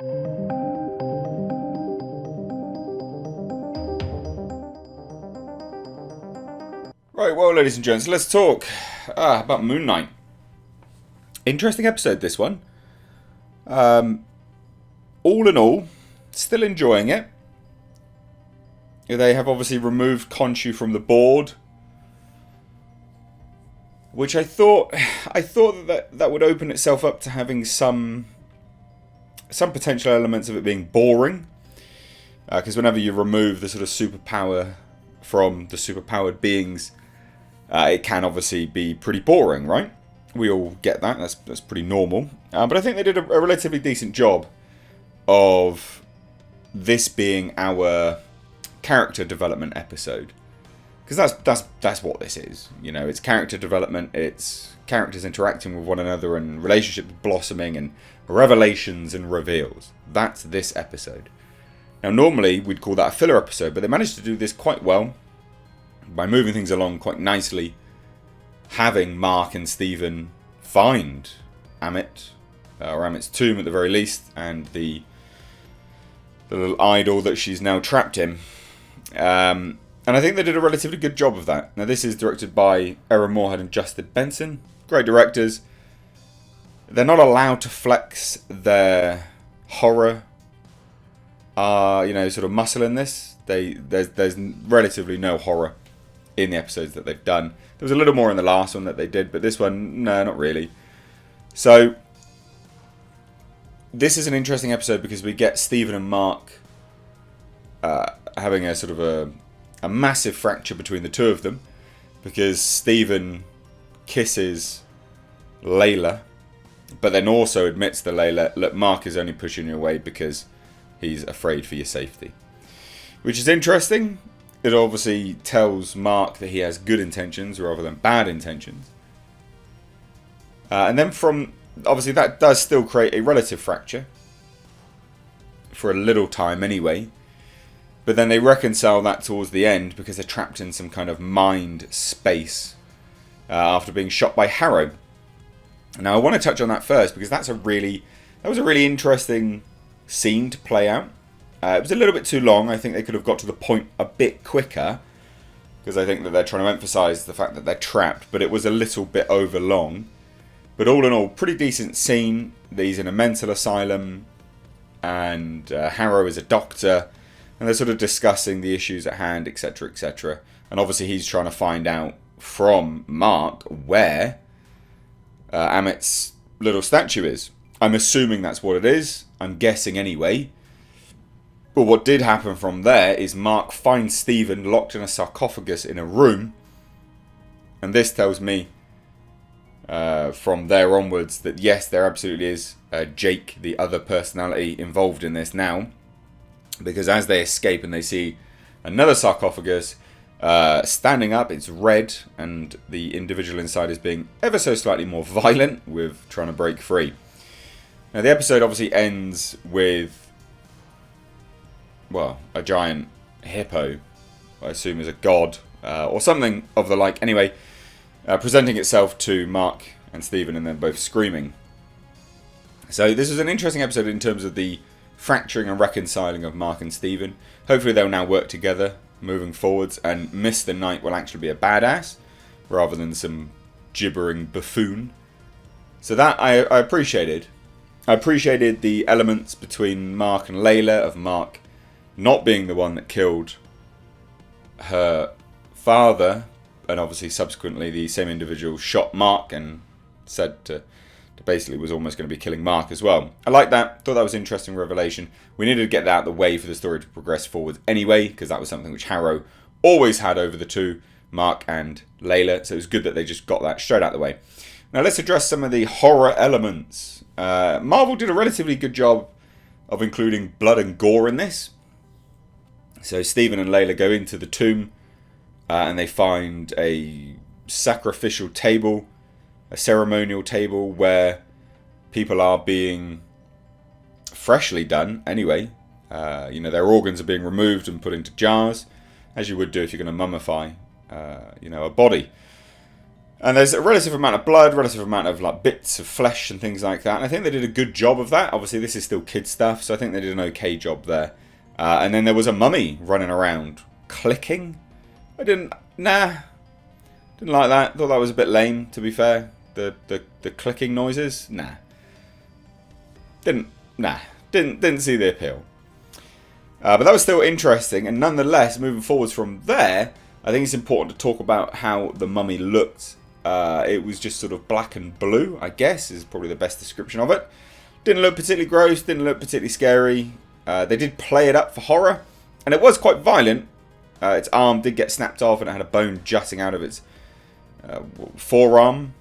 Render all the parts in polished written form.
Right, well, ladies and gents, let's talk about Moon Knight. Interesting episode, this one. All in all, still enjoying it. They have obviously removed Khonshu from the board, which I thought that would open itself up to having some potential elements of it being boring, because whenever you remove the sort of superpower from the superpowered beings, it can obviously be pretty boring, right? We all get that. That's pretty normal. But I think they did a relatively decent job of this being our character development episode, because that's what this is. You know, it's character development. It's characters interacting with one another and relationships blossoming and revelations and reveals. That's this episode. Now, normally we'd call that a filler episode, but they managed to do this quite well by moving things along quite nicely, having Mark and Stephen find Amit, or Amit's tomb at the very least, and the little idol that she's now trapped in. And I think they did a relatively good job of that. Now, this is directed by Aaron Moorhead and Justin Benson. Great directors. They're not allowed to flex their horror, sort of muscle in this. There's relatively no horror in the episodes that they've done. There was a little more in the last one that they did, but this one, no, not really. So, this is an interesting episode because we get Stephen and Mark having a sort of a massive fracture between the two of them, because Stephen kisses Layla, but then also admits to Layla, look, Mark is only pushing you away because he's afraid for your safety. Which is interesting. It obviously tells Mark that he has good intentions rather than bad intentions. And then obviously that does still create a relative fracture. For a little time anyway. But then they reconcile that towards the end because they're trapped in some kind of mind space after being shot by Harrow. Now I want to touch on that first because that was a really interesting scene to play out. It was a little bit too long. I think they could have got to the point a bit quicker, because I think that they're trying to emphasise the fact that they're trapped, but it was a little bit over long. But all in all, pretty decent scene. He's in a mental asylum, and Harrow is a doctor, and they're sort of discussing the issues at hand, etc., etc. And obviously he's trying to find out from Mark where Amit's little statue is. I'm assuming that's what it is. I'm guessing anyway. But what did happen from there is Mark finds Stephen locked in a sarcophagus in a room. And this tells me from there onwards that yes, there absolutely is Jake, the other personality, involved in this now. Because as they escape and they see another sarcophagus standing up, it's red, and the individual inside is being ever so slightly more violent with trying to break free. Now the episode obviously ends with, well, a giant hippo, I assume is a god, or something of the like. Anyway, presenting itself to Mark and Stephen, and then both screaming. So this is an interesting episode in terms of the fracturing and reconciling of Mark and Stephen. Hopefully they'll now work together moving forwards, and Mr. Knight will actually be a badass, rather than some gibbering buffoon. So that I appreciated. I appreciated the elements between Mark and Layla, of Mark not being the one that killed her father, and obviously subsequently the same individual shot Mark and said to basically was almost going to be killing Mark as well. I like that. Thought that was an interesting revelation. We needed to get that out of the way for the story to progress forward anyway, because that was something which Harrow always had over the two, Mark and Layla. So it was good that they just got that straight out of the way. Now let's address some of the horror elements. Marvel did a relatively good job of including blood and gore in this. So Stephen and Layla go into the tomb and they find a sacrificial table, a ceremonial table where people are being freshly done anyway. Their organs are being removed and put into jars, as you would do if you're going to mummify, a body. And there's a relative amount of blood, relative amount of like bits of flesh and things like that. And I think they did a good job of that. Obviously, this is still kid stuff, so I think they did an okay job there. And then there was a mummy running around clicking. Didn't like that. Thought that was a bit lame, to be fair. The clicking noises, Didn't see the appeal. But that was still interesting, and nonetheless, moving forwards from there, I think it's important to talk about how the mummy looked. It was just sort of black and blue, I guess, is probably the best description of it. Didn't look particularly gross, didn't look particularly scary. They did play it up for horror, and it was quite violent. Its arm did get snapped off, and it had a bone jutting out of its forearm.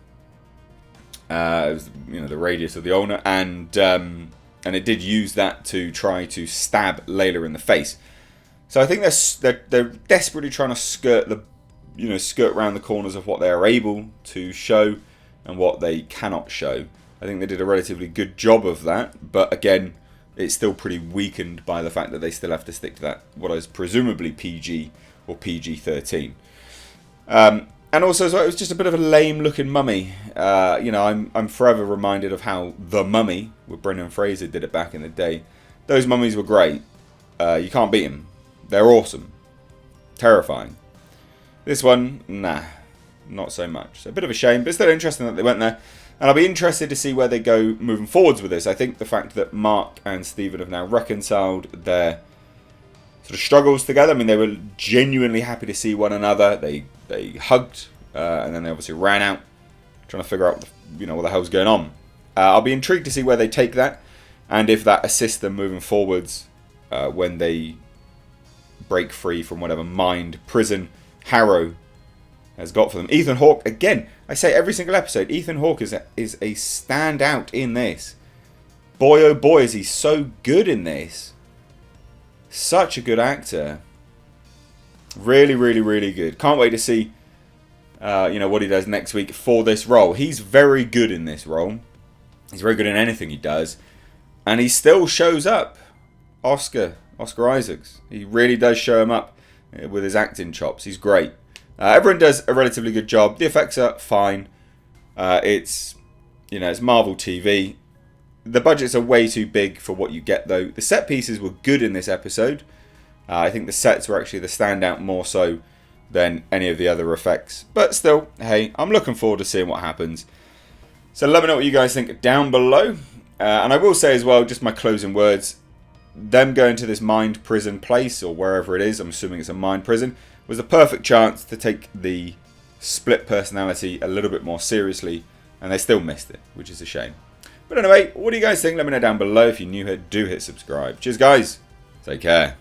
It was, the radius of the ulna, and it did use that to try to stab Layla in the face. So I think they're desperately trying to skirt around the corners of what they are able to show and what they cannot show. I think they did a relatively good job of that, but again, it's still pretty weakened by the fact that they still have to stick to that what is presumably PG or PG-13. And also, so it was just a bit of a lame-looking mummy. I'm forever reminded of how The Mummy, with Brendan Fraser, did it back in the day. Those mummies were great. You can't beat them. They're awesome. Terrifying. This one, not so much. So a bit of a shame, but still interesting that they went there. And I'll be interested to see where they go moving forwards with this. I think the fact that Mark and Stephen have now reconciled their sort of struggles together. I mean, they were genuinely happy to see one another. They hugged, and then they obviously ran out, trying to figure out what the hell's going on. I'll be intrigued to see where they take that, and if that assists them moving forwards when they break free from whatever mind prison Harrow has got for them. Ethan Hawke, again, I say every single episode, Ethan Hawke is a standout in this. Boy, oh boy, is he so good in this. Such a good actor. Really, really, really good. Can't wait to see what he does next week for this role. He's very good in this role. He's very good in anything he does. And he still shows up. Oscar Isaacs. He really does show him up with his acting chops. He's great. Everyone does a relatively good job. The effects are fine. It's Marvel TV. The budgets are way too big for what you get, though. The set pieces were good in this episode. I think the sets were actually the standout more so than any of the other effects. But still, hey, I'm looking forward to seeing what happens. So let me know what you guys think down below. And I will say as well, just my closing words, them going to this mind prison place, or wherever it is, I'm assuming it's a mind prison, was a perfect chance to take the split personality a little bit more seriously, and they still missed it, which is a shame. But anyway, what do you guys think? Let me know down below. If you're new here, do hit subscribe. Cheers, guys. Take care.